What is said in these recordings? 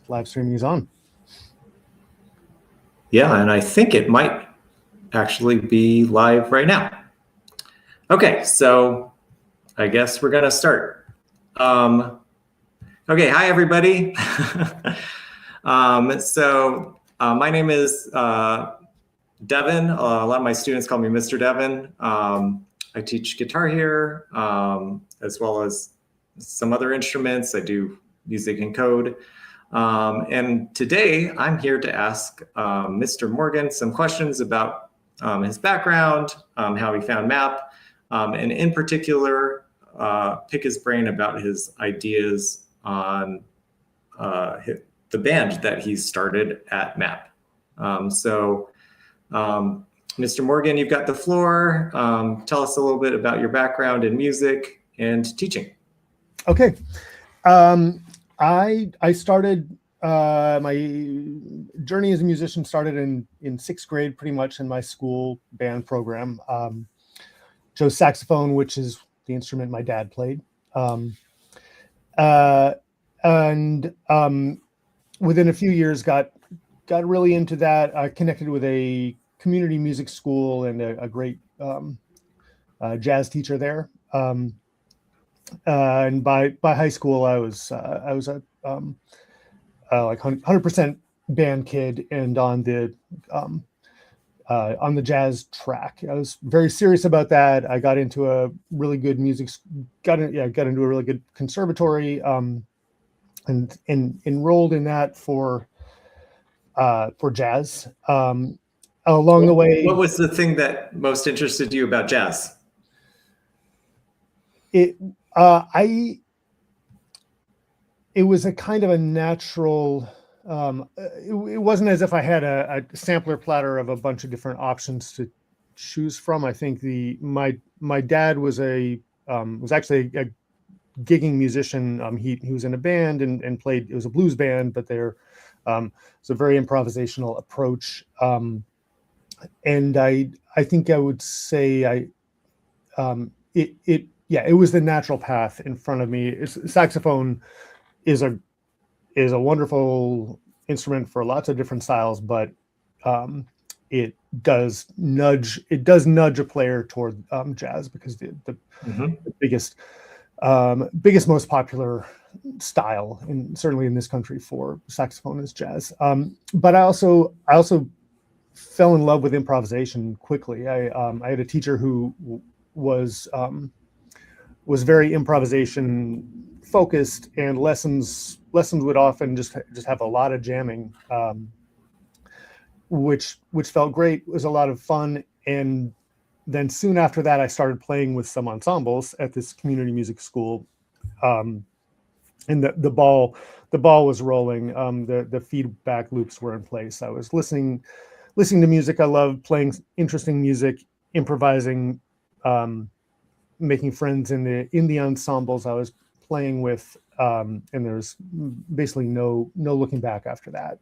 live streaming is on. Yeah, and I think it might actually be live right now. Okay, so I guess we're gonna start. Okay, hi everybody. My name is Devin. A lot of my students call me Mr. Devin. I teach guitar here, as well as some other instruments. I do music and code. And today I'm here to ask Mr. Morgan some questions about his background, how he found MAP, and in particular, pick his brain about his ideas on the band that he started at MAP. Mr. Morgan, you've got the floor. Tell us a little bit about your background in music and teaching. Okay. I started my journey as a musician started in sixth grade, pretty much in my school band program. Chose saxophone, which is the instrument my dad played. Within a few years, got really into that. I connected with a community music school and a great jazz teacher there. And by high school, I was a like 100% band kid, and on the jazz track. I was very serious about that. I got into a really good got into a really good conservatory, and enrolled in that for jazz. Along the way, what was the thing that most interested you about jazz? It was a kind of a natural. It wasn't as if I had a sampler platter of a bunch of different options to choose from. I think my dad was actually a gigging musician. He was in a band and played. It was a blues band, but it was a very improvisational approach. And I think I would say it was the natural path in front of me. Saxophone is a wonderful instrument for lots of different styles, but it does nudge a player toward jazz, because the biggest most popular style, certainly in this country, for saxophone is jazz. But I also fell in love with improvisation quickly. I had a teacher who was very improvisation focused, and lessons would often just have a lot of jamming, which felt great. It was a lot of fun. And then soon after that, I started playing with some ensembles at this community music school, and the ball was rolling. The feedback loops were in place. I was listening to music I loved, playing interesting music, improvising, making friends in the ensembles I was playing with, and there's basically no looking back after that.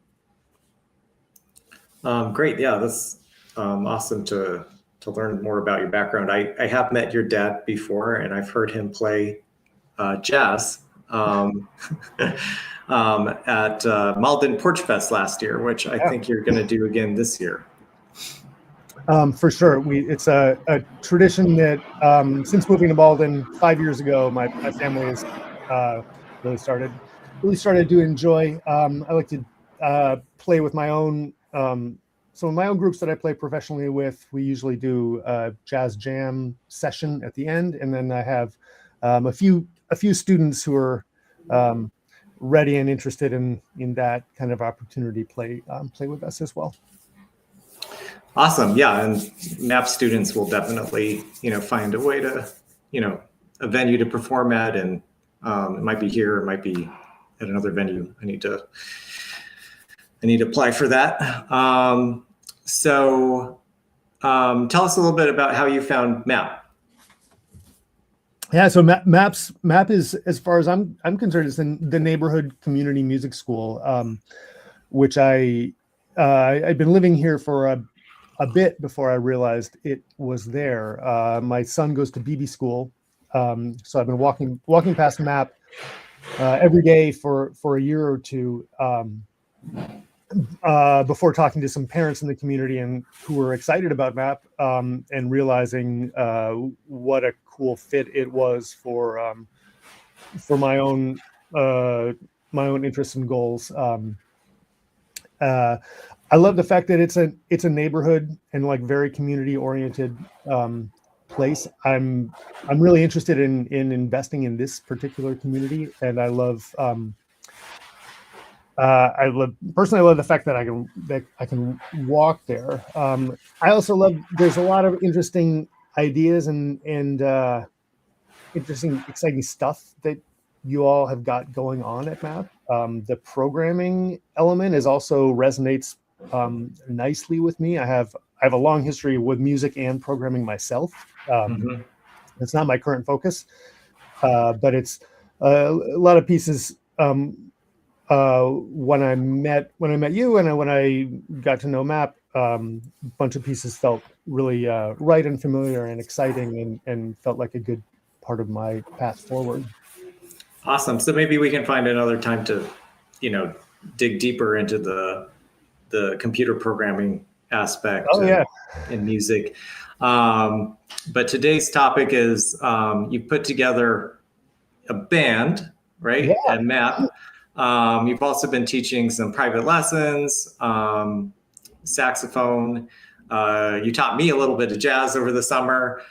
Great, yeah, that's awesome to learn more about your background. I have met your dad before, and I've heard him play jazz at Malden Porch Fest last year, which I think you're going to do again this year. For sure. It's a tradition that since moving to Malden 5 years ago, my family has really started to enjoy. I like to play with my own, some of my own groups that I play professionally with. We usually do a jazz jam session at the end, and then I have a few students who are ready and interested in that kind of opportunity play with us as well. Awesome. Yeah. And MAP students will definitely, find a way to, a venue to perform at, and it might be here, it might be at another venue. I need to apply for that. Tell us a little bit about how you found MAP. Yeah, so MAP is, as far as I'm concerned, is the neighborhood community music school, which I've been living here for a bit before I realized it was there. My son goes to BB school, so I've been walking past MAP every day for a year or two, before talking to some parents in the community and who were excited about MAP, and realizing what a cool fit it was for my own interests and goals. I love the fact that it's a neighborhood and like very community oriented place. I'm really interested in investing in this particular community, and I love personally, I love the fact that I can walk there. I also love there's a lot of interesting ideas and interesting, exciting stuff that you all have got going on at MAP. The programming element is also resonates nicely with me. I have a long history with music and programming myself. It's not my current focus, but it's a lot of pieces. When I met you and when I got to know MAP, a bunch of pieces felt really right and familiar and exciting, and felt like a good part of my path forward. Awesome. So maybe we can find another time to, dig deeper into the computer programming aspect in music. But today's topic is you put together a band, right? Yeah. At MAP. You've also been teaching some private lessons, saxophone. You taught me a little bit of jazz over the summer.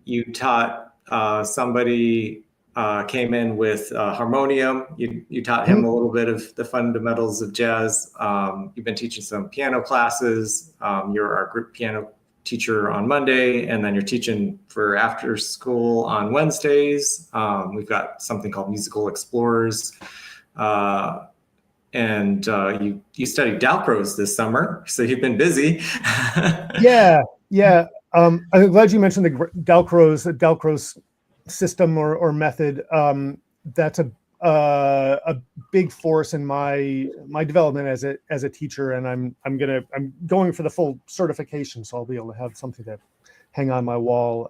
You taught somebody came in with harmonium. You taught him a little bit of the fundamentals of jazz. You've been teaching some piano classes. You're our group piano teacher on Monday, and then you're teaching for after school on Wednesdays. We've got something called Musical Explorers. And you studied Dalcroze this summer, so you've been busy. Yeah. I'm glad you mentioned the Dalcroze system or method. That's a big force in my development as a teacher, and I'm going for the full certification, so I'll be able to have something to hang on my wall.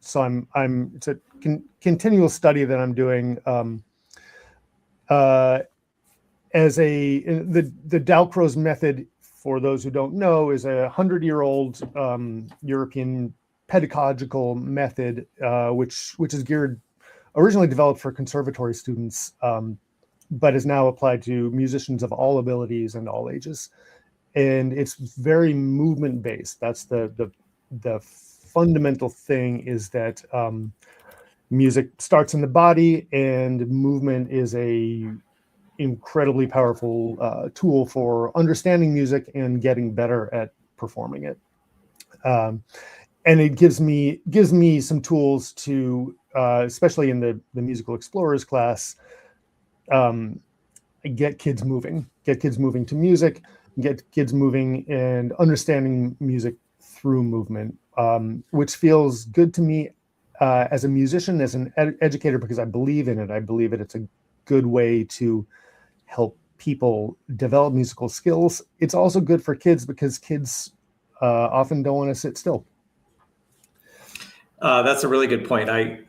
So it's a continual study that I'm doing. As the Dalcroze method, for those who don't know, is a 100-year-old European pedagogical method, which is originally developed for conservatory students, but is now applied to musicians of all abilities and all ages. And it's very movement based. That's the fundamental thing, is that music starts in the body, and movement is a incredibly powerful tool for understanding music and getting better at performing it. And it gives me some tools to, especially in the Musical Explorers class, get kids moving to music, get kids moving and understanding music through movement, which feels good to me as a musician, as an educator, because I believe in it. I believe it's a good way to help people develop musical skills. It's also good for kids because kids often don't want to sit still. That's a really good point. I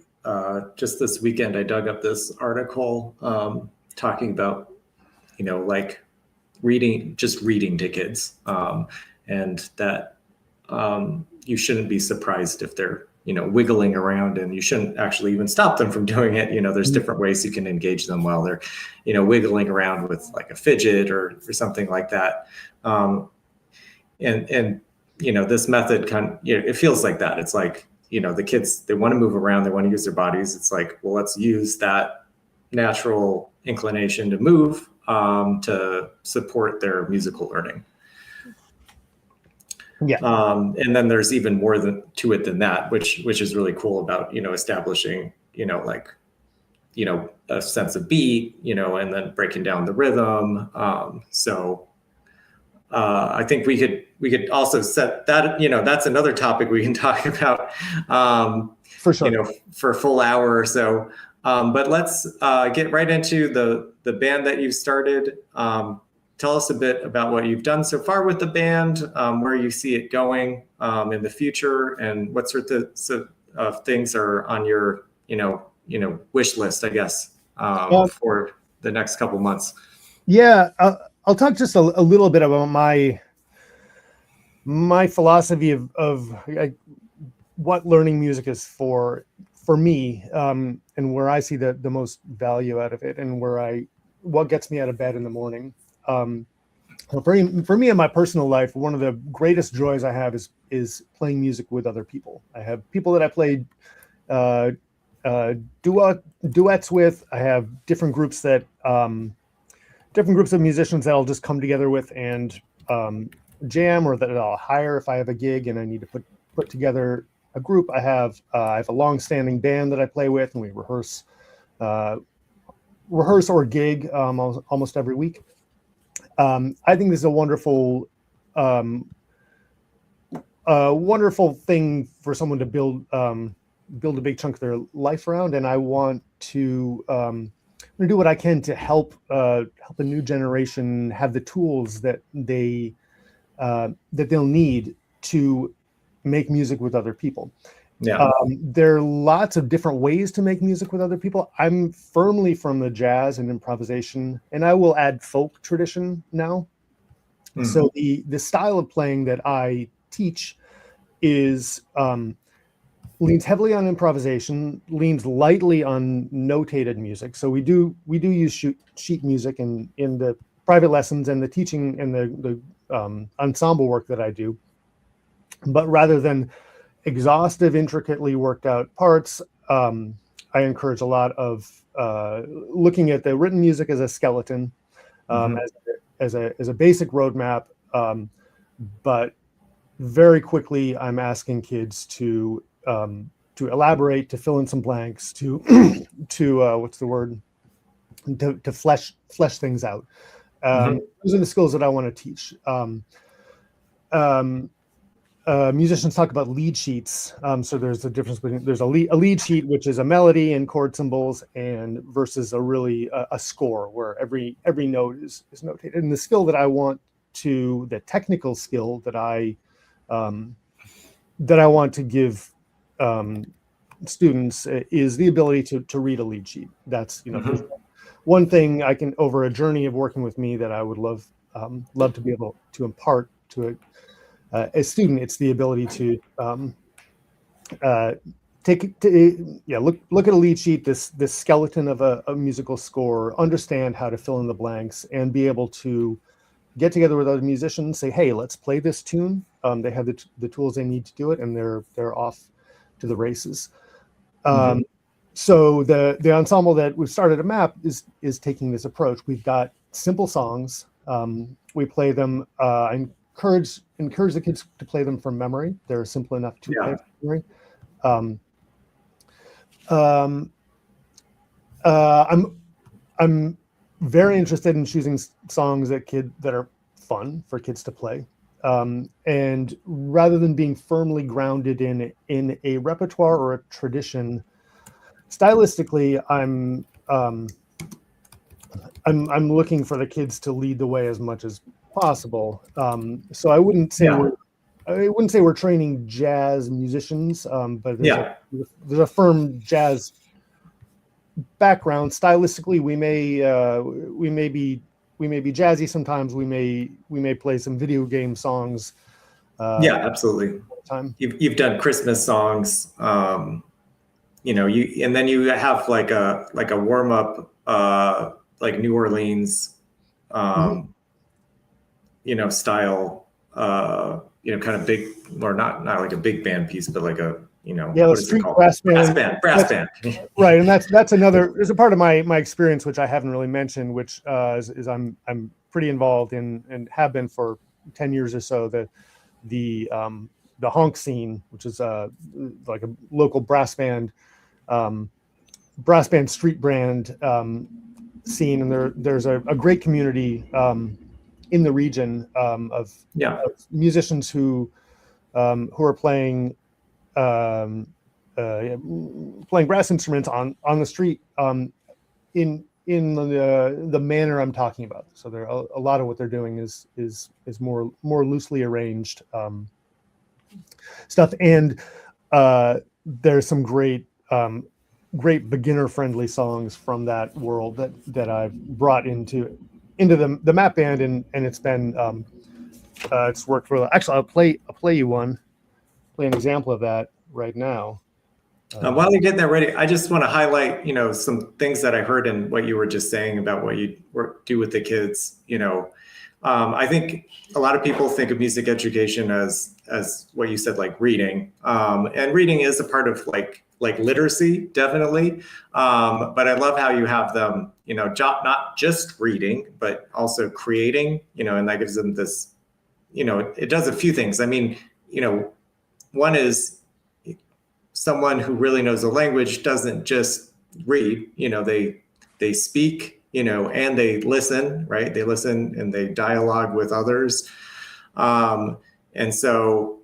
just this weekend I dug up this article talking about, like reading to kids, and that you shouldn't be surprised if they're wiggling around, and you shouldn't actually even stop them from doing it. There's different ways you can engage them while they're wiggling around with like a fidget or something like that. And this method it feels like that. It's like the kids, they want to move around, they want to use their bodies. It's like, well, let's use that natural inclination to move to support their musical learning. Yeah. And then there's even more to it than that, which is really cool about establishing a sense of beat, and then breaking down the rhythm. So I think we could also set that, that's another topic we can talk about for sure, for a full hour or so. But let's get right into the band that you've started. Tell us a bit about what you've done so far with the band, where you see it going in the future, and what sorts of things are on your wish list, I guess, for the next couple months? Yeah, I'll talk just a little bit about my philosophy of what learning music is for me, and where I see the most value out of it, and what gets me out of bed in the morning. For me in my personal life, one of the greatest joys I have is playing music with other people. I have people that I play duets with. I have different groups of musicians that I'll just come together with and jam, or that I'll hire if I have a gig and I need to put together a group. I have a long-standing band that I play with, and we rehearse or gig almost every week. I think this is a wonderful thing for someone to build a big chunk of their life around, and I want to do what I can to help a new generation have the tools that they'll need to make music with other people. Yeah. There are lots of different ways to make music with other people. I'm firmly from the jazz and improvisation, and I will add folk tradition now. So the style of playing that I teach is leans heavily on improvisation, leans lightly on notated music. So we do use sheet music in the private lessons and the teaching and the ensemble work that I do. But rather than exhaustive, intricately worked out parts, I encourage a lot of looking at the written music as a skeleton, as a basic roadmap. But very quickly, I'm asking kids to elaborate, to fill in some blanks, to what's the word? To flesh things out. Those are the skills that I want to teach. Musicians talk about lead sheets. So there's a difference between there's a lead sheet, which is a melody and chord symbols, and versus a score where every note is notated. And the skill that I want the technical skill that I want to give students is the ability to read a lead sheet. That's one thing I can, over a journey of working with me, that I would love to be able to impart to a student. It's the ability to look at a lead sheet, this skeleton of a musical score, understand how to fill in the blanks, and be able to get together with other musicians, say, hey, let's play this tune. They have the tools they need to do it, and they're off to the races. So the ensemble that we've started at MAP is taking this approach. We've got simple songs. We play them. I encourage the kids to play them from memory. They're simple enough to play from memory. I'm very interested in choosing songs that are fun for kids to play. And rather than being firmly grounded in a repertoire or a tradition, stylistically, I'm looking for the kids to lead the way as much as possible. So I wouldn't say we're training jazz musicians, but there's a firm jazz background. Stylistically, we may be jazzy sometimes. We may play some video game songs. Absolutely. You've done Christmas songs. And then you have like a warm up, like New Orleans, style, kind of big, or not like a big band piece, but like a, what is it called? Brass band. Right. And that's another, there's a part of my experience, which I haven't really mentioned, which is I'm pretty involved in, and have been for 10 years or so, the honk scene, which is like a local brass band street brand scene. And there's a great community in the region of musicians who are playing brass instruments on the street in the manner I'm talking about. So there a lot of what they're doing is more loosely arranged stuff, and there's some great great beginner friendly songs from that world that I've brought into the map band, and it's been it's worked really. Actually, I'll play you one, play an example of that right now. While you're getting that ready, I just want to highlight, some things that I heard in what you were just saying about what you do with the kids. I think a lot of people think of music education as what you said, like reading, and reading is a part of like literacy, definitely. But I love how you have them, not just reading, but also creating, and that gives them this, it does a few things. I mean, one is someone who really knows the language doesn't just read, they speak, and they listen, right? They listen and they dialogue with others. And so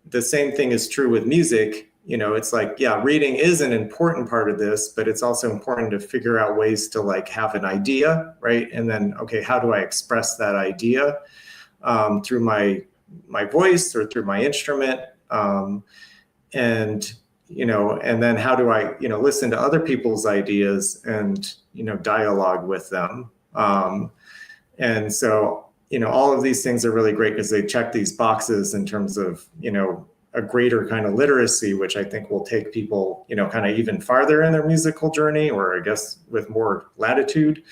the same thing is true with music. It's like, yeah, reading is an important part of this, but it's also important to figure out ways to like have an idea, right? And then, okay, how do I express that idea through my voice or through my instrument? And then how do I, listen to other people's ideas and, dialogue with them. And so, all of these things are really great because they check these boxes in terms of, a greater kind of literacy, which I think will take people, kind of even farther in their musical journey, or I guess with more latitude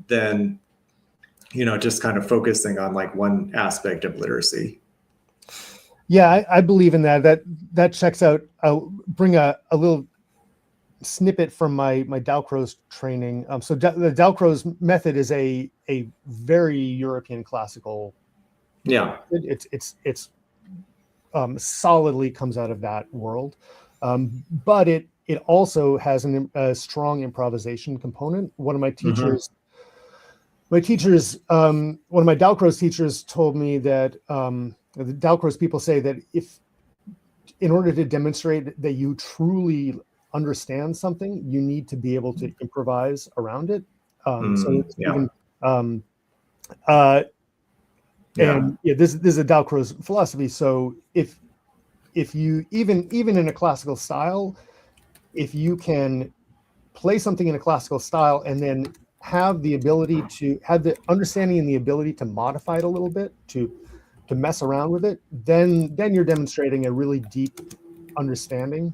than, just kind of focusing on like one aspect of literacy. Yeah, I believe in that. That checks out. I'll bring a little snippet from my Dalcroze training. So the Dalcroze method is a very European classical. Yeah, it's solidly comes out of that world, but it also has a strong improvisation component. One of my teachers, one of my Dalcroze teachers told me that the Dalcroze people say that in order to demonstrate that you truly understand something, you need to be able to improvise around it. And this is a Dalcroze philosophy. So if you even in a classical style, if you can play something in a classical style and then have the ability to have the understanding and the ability to modify it a little bit, to mess around with it, then you're demonstrating a really deep understanding.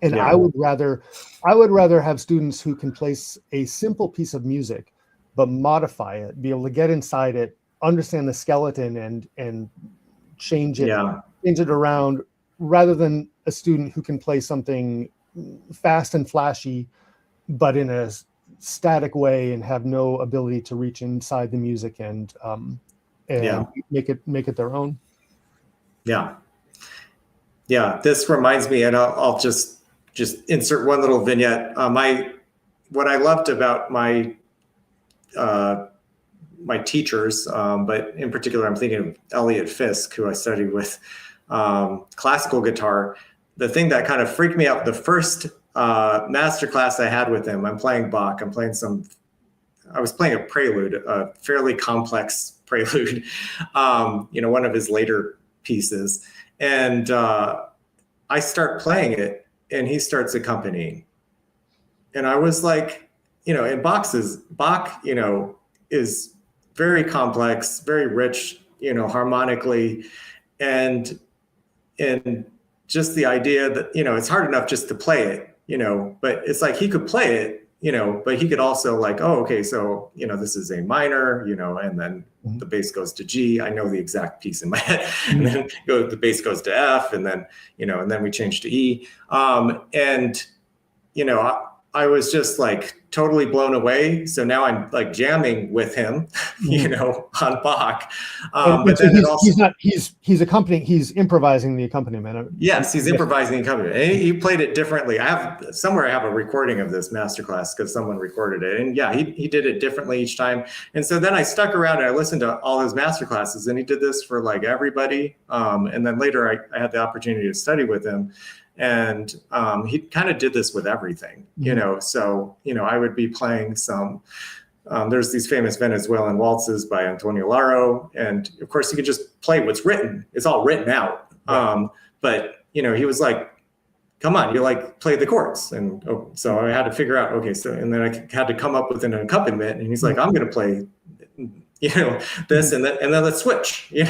And I would rather have students who can play a simple piece of music, but modify it, be able to get inside it, understand the skeleton and change it around, rather than a student who can play something fast and flashy, but in a static way and have no ability to reach inside the music and make it their own. Yeah, this reminds me, and I'll just insert one little vignette. What I loved about my teachers, but in particular, I'm thinking of Elliot Fisk, who I studied with classical guitar. The thing that kind of freaked me out, the first master class I had with him, I'm playing Bach. I was playing a prelude, a fairly complex prelude, one of his later pieces. And I start playing it and he starts accompanying. And I was like, and Bach is very complex, very rich, harmonically. And just the idea that, it's hard enough just to play it, but it's like he could play it, but he could also like, oh, okay, so, this is A minor, and then the bass goes to G. I know the exact piece in my head. And then the bass goes to F, and then, and then we change to E. I was just like totally blown away. So now I'm like jamming with him, on Bach. But then he's accompanying, he's improvising the accompaniment. Yes, he's improvising the accompaniment. And he played it differently. I have a recording of this masterclass because someone recorded it. And he did it differently each time. And so then I stuck around and I listened to all his masterclasses, and he did this for like everybody. And then later I had the opportunity to study with him. And he kind of did this with everything, so, I would be playing some, there's these famous Venezuelan waltzes by Antonio Laro. And of course he could just play what's written. It's all written out. But, he was like come on, you like play the chords. And so I had to figure out, okay, so, and then I had to come up with an accompaniment, and he's like, I'm going to play, this, and then let's switch, and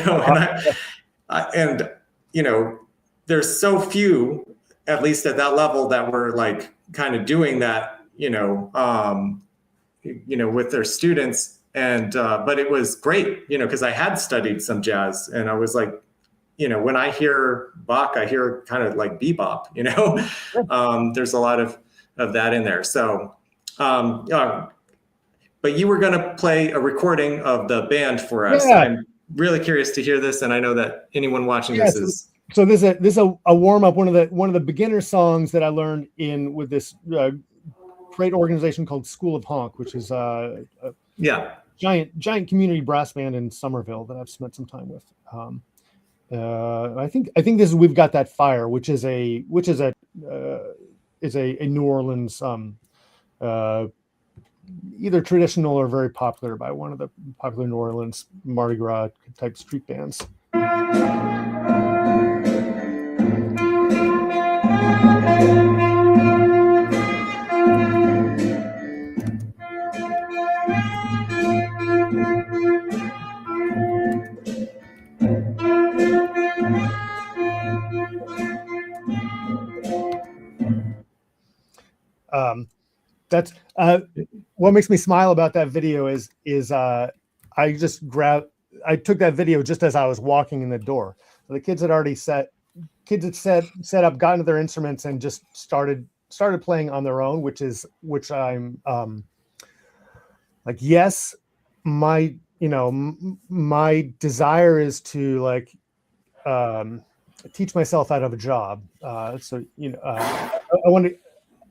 there's so few, at least at that level, that were like kind of doing that, with their students. And, but it was great, because I had studied some jazz, and I was like, when I hear Bach, I hear kind of like bebop, there's a lot of that in there. So, but you were going to play a recording of the band for us. Yeah. I'm really curious to hear this. And I know that anyone watching this is. So this is a warm up, one of the beginner songs that I learned with this great organization called School of Honk, which is giant community brass band in Somerville that I've spent some time with. I think this is We've Got That Fire, which is a New Orleans either traditional or very popular by one of the popular New Orleans Mardi Gras type street bands. That's what makes me smile about that video is I took that video just as I was walking in the door. So the kids had already set up, gotten to their instruments, and just started playing on their own, which I'm like, yes, my desire is to teach myself out of a job.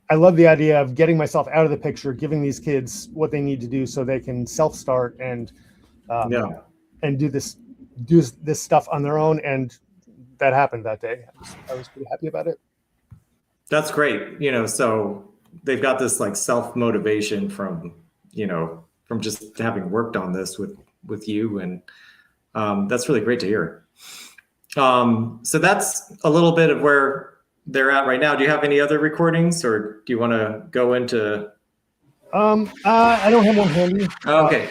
I love the idea of getting myself out of the picture, giving these kids what they need to do so they can self-start and do this stuff on their own. And that happened that day. I was pretty happy about it. That's great. So they've got this like self-motivation from just having worked on this with you. And that's really great to hear. So that's a little bit of where they're at right now. Do you have any other recordings, or do you want to go into? I don't have one handy. Okay.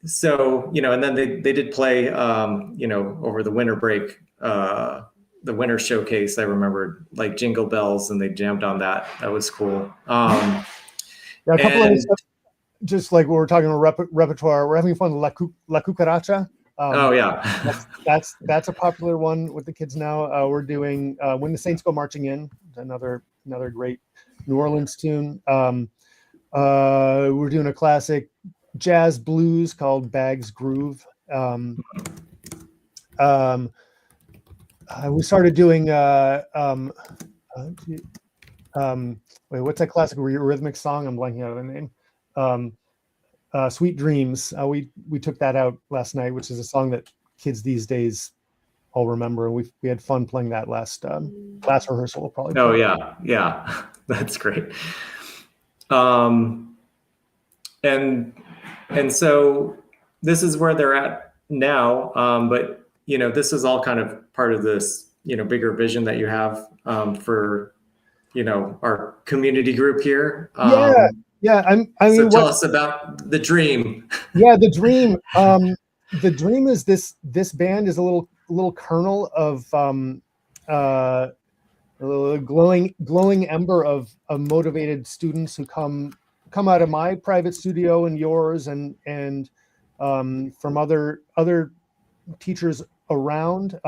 So, and then they did play, over the winter break, the winter showcase. I remember like Jingle Bells, and they jammed on that. That was cool. A couple of stuff, just like we were talking about repertoire. We're having fun. La Cucaracha. That's a popular one with the kids now. We're doing When the Saints Go Marching In, another great New Orleans tune. We're doing a classic jazz blues called Bag's Groove. We started doing what's that classic rhythmic song? I'm blanking out of the name. Sweet Dreams. We took that out last night, which is a song that kids these days all remember. We had fun playing that last rehearsal. We'll probably. Oh yeah, that's great. And so this is where they're at now. But this is all kind of part of this bigger vision that you have for our community group here. Yeah, so tell us about the dream. Yeah, the dream. The dream is this band is a little kernel of a little glowing ember of motivated students who come out of my private studio and yours and from other teachers around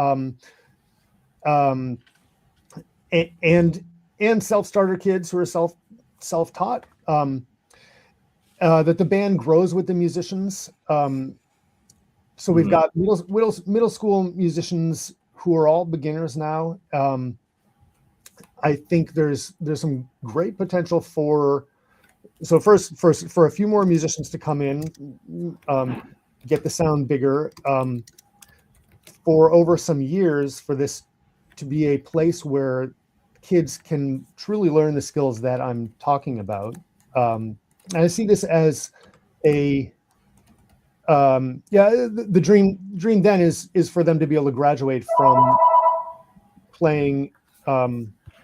and self-starter kids who are self-taught. That the band grows with the musicians. So we've got middle school musicians who are all beginners now. I think there's some great potential for a few more musicians to come in, get the sound bigger, for over some years for this to be a place where kids can truly learn the skills that I'm talking about. And I see this as the dream then is for them to be able to graduate playing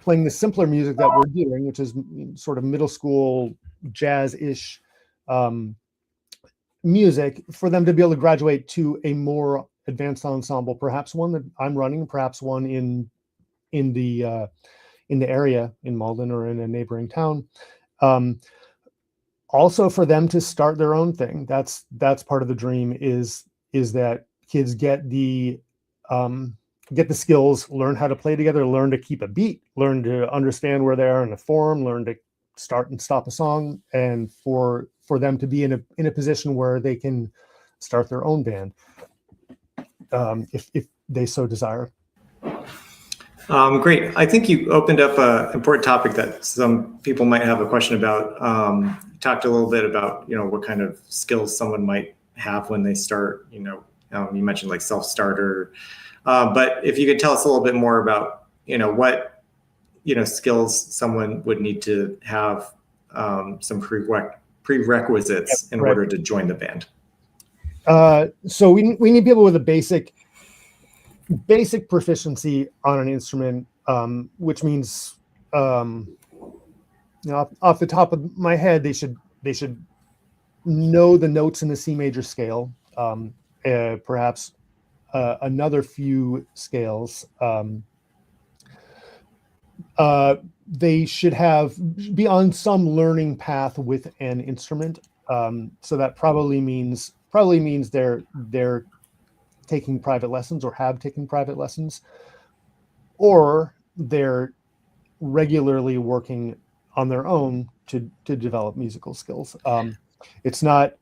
playing the simpler music that we're doing, which is sort of middle school jazz-ish music, for them to be able to graduate to a more advanced ensemble, perhaps one that I'm running, perhaps one in the area in Malden or in a neighboring town. Also for them to start their own thing. That's part of the dream, is that kids get the skills, learn how to play together, learn to keep a beat, learn to understand where they are in a form, learn to start and stop a song, and for them to be in a position where they can start their own band, if they so desire. Great. I think you opened up an important topic that some people might have a question about. Talked a little bit about, what kind of skills someone might have when they start. You mentioned like self-starter, but if you could tell us a little bit more about, what, skills someone would need to have, some prerequisites in order to join the band. So we need people with a basic proficiency on an instrument, which means, off the top of my head, they should know the notes in the C major scale, perhaps another few scales. They should be on some learning path with an instrument. So that probably means they're taking private lessons or have taken private lessons, or they're regularly working on their own to develop musical skills. It's not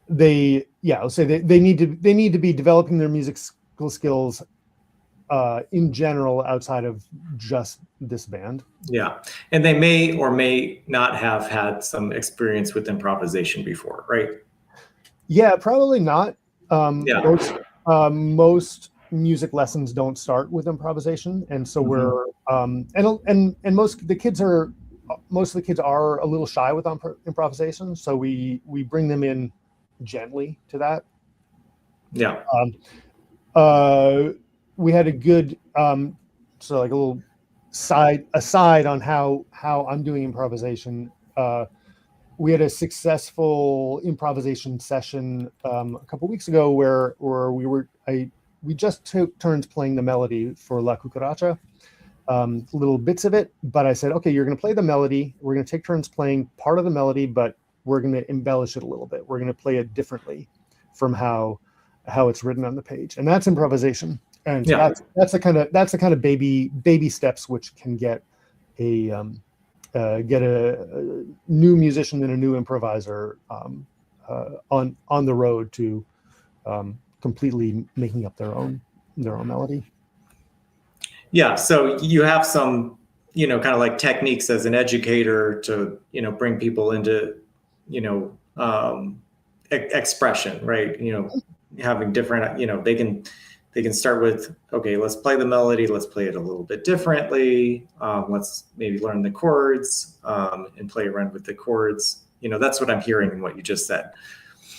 they need to be developing their musical skills in general outside of just this band. Yeah, and they may or may not have had some experience with improvisation before, right? Yeah, probably not. Most music lessons don't start with improvisation, and so we're and most of the kids are a little shy with improvisation, so we bring them in gently to that. Yeah. We had a good so like a little aside on how I'm doing improvisation. We had a successful improvisation session a couple weeks ago where we just took turns playing the melody for La Cucaracha, little bits of it. But I said, okay, you're going to play the melody. We're going to take turns playing part of the melody, but we're going to embellish it a little bit. We're going to play it differently from how it's written on the page, and that's improvisation. And so that's the kind of baby steps which can get a new musician and a new improviser on the road to completely making up their own melody. Yeah. So you have some, kind of like techniques as an educator to, bring people into, expression, right? Having different, they can start with, okay, let's play the melody. Let's play it a little bit differently. Let's maybe learn the chords and play around with the chords. That's what I'm hearing in what you just said.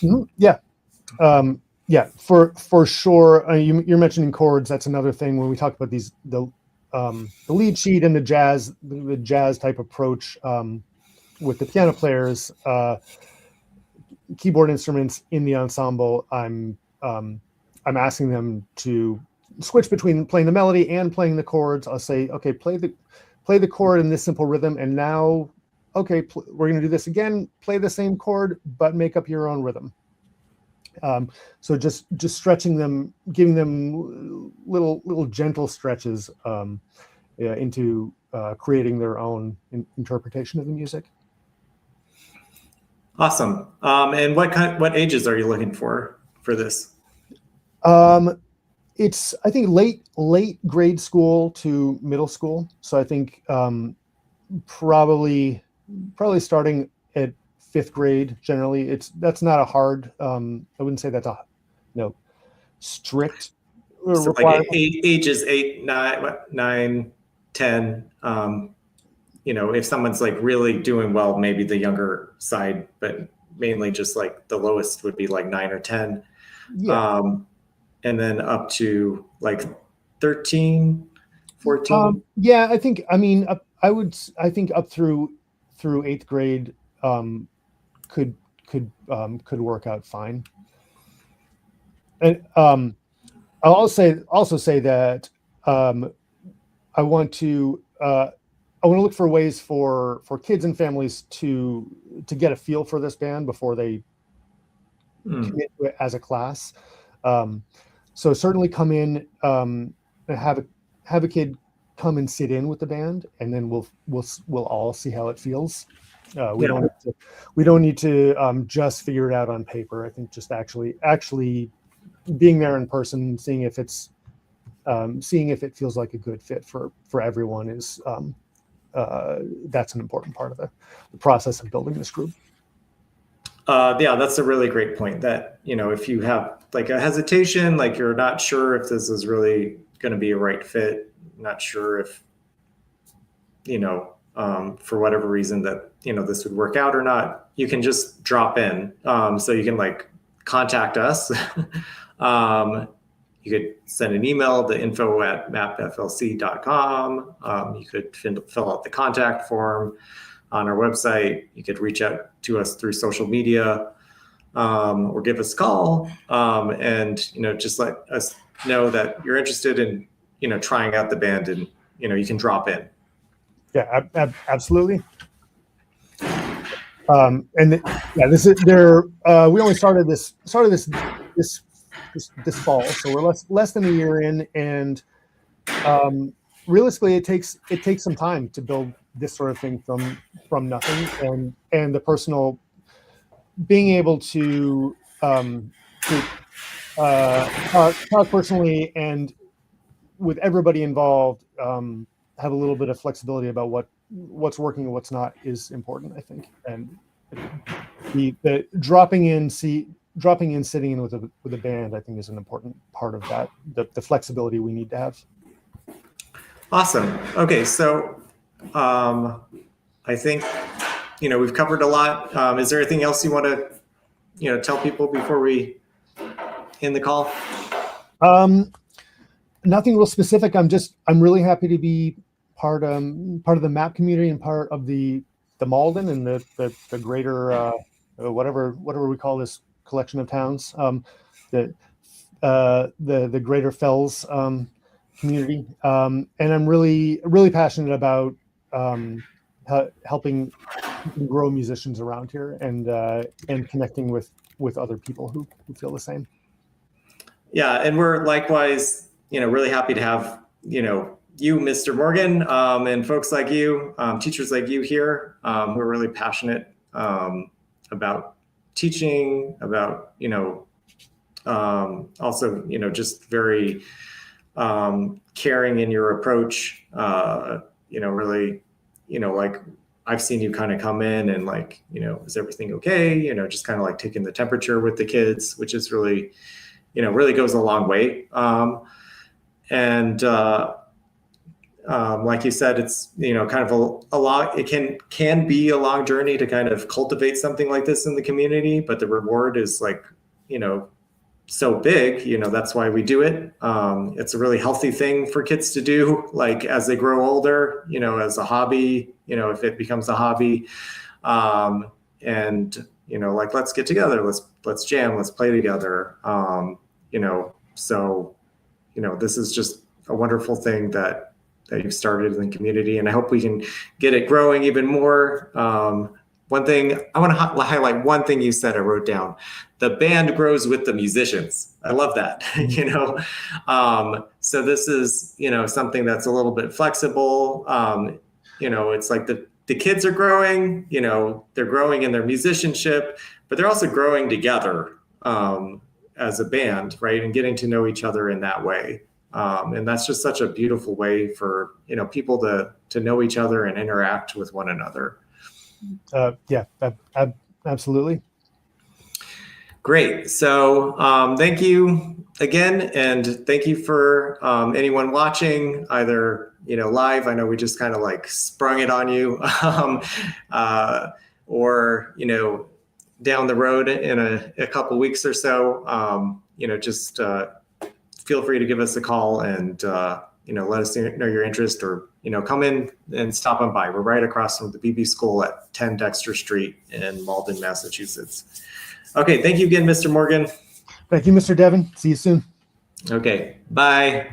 Mm-hmm. Yeah. For sure. You're mentioning chords. That's another thing when we talk about the lead sheet and the jazz type approach with the piano players, keyboard instruments in the ensemble. I'm asking them to switch between playing the melody and playing the chords. I'll say, okay, play the chord in this simple rhythm, and now, okay, we're going to do this again. Play the same chord, but make up your own rhythm. So just stretching them, giving them little gentle stretches into creating their own interpretation of the music. Awesome. And what ages are you looking for this? It's, I think, late grade school to middle school. So I think probably starting at 5th grade. Generally, that's not a hard. I wouldn't say that's a strict so like ages 8, 9, 10. If someone's like really doing well, maybe the younger side, but mainly just like the lowest would be like 9 or 10. Yeah. And then up to like 13, 14? Yeah, I think, I mean, I think up through eighth grade could could work out fine. And I'll also say that I want to look for ways for kids and families to get a feel for this band before they commit to it as a class. So certainly come in and have a kid come and sit in with the band, and then we'll all see how it feels. We don't need to just figure it out on paper. I think just actually being there in person, seeing if it feels like a good fit for everyone is that's an important part of the process of building this group. Yeah, that's a really great point. That, if you have like a hesitation, like you're not sure if this is really going to be a right fit, not sure if, for whatever reason that, this would work out or not, you can just drop in. So you can like contact us. You could send an email to info@mapflc.com. You could fill out the contact form on our website. You could reach out to us through social media, or give us a call, and just let us know that you're interested in trying out the band, and you can drop in. Yeah, absolutely. This is there. We only started this fall, so we're less than a year in, and realistically, it takes some time to build this sort of thing from nothing, and the personal being able to talk personally and with everybody involved, have a little bit of flexibility about what's working and what's not is important, I think. And the dropping in, sitting in with a band, I think is an important part of that, the flexibility we need to have. Awesome. Okay, so I think we've covered a lot. Is there anything else you want to tell people before we end the call? Nothing real specific. I'm really happy to be part of the MAP community and part of the Malden and the greater whatever we call this collection of towns, the greater Fells community, and I'm really passionate about helping grow musicians around here and connecting with other people who feel the same. Yeah, and we're likewise really happy to have you, Mr. Morgan, and folks like you, teachers like you here, who are really passionate about teaching, about also just very caring in your approach. Really, like I've seen you kind of come in and like, is everything okay? Just kind of like taking the temperature with the kids, which is really, really goes a long way. Like you said, it's kind of a long. It can be a long journey to kind of cultivate something like this in the community, but the reward is like so big. That's why we do it. It's a really healthy thing for kids to do, like as they grow older. As a hobby. If it becomes a hobby, and like let's get together, let's jam, let's play together. So this is just a wonderful thing that you've started in the community, and I hope we can get it growing even more. One thing I want to highlight, one thing you said, I wrote down, the band grows with the musicians. I love that. So this is, something that's a little bit flexible. It's like the kids are growing, they're growing in their musicianship, but they're also growing together as a band, right? And getting to know each other in that way. And that's just such a beautiful way for, people to know each other and interact with one another. Yeah, absolutely. Great. So thank you again. And thank you for anyone watching, either, live. I know we just kind of like sprung it on you, or, down the road in a couple weeks or so, just feel free to give us a call and let us know your interest, or come in and stop on by. We're right across from the BB School at 10 Dexter Street in Malden, Massachusetts. Okay, thank you again, Mr. Morgan. Thank you, Mr. Devin. See you soon. Okay, bye.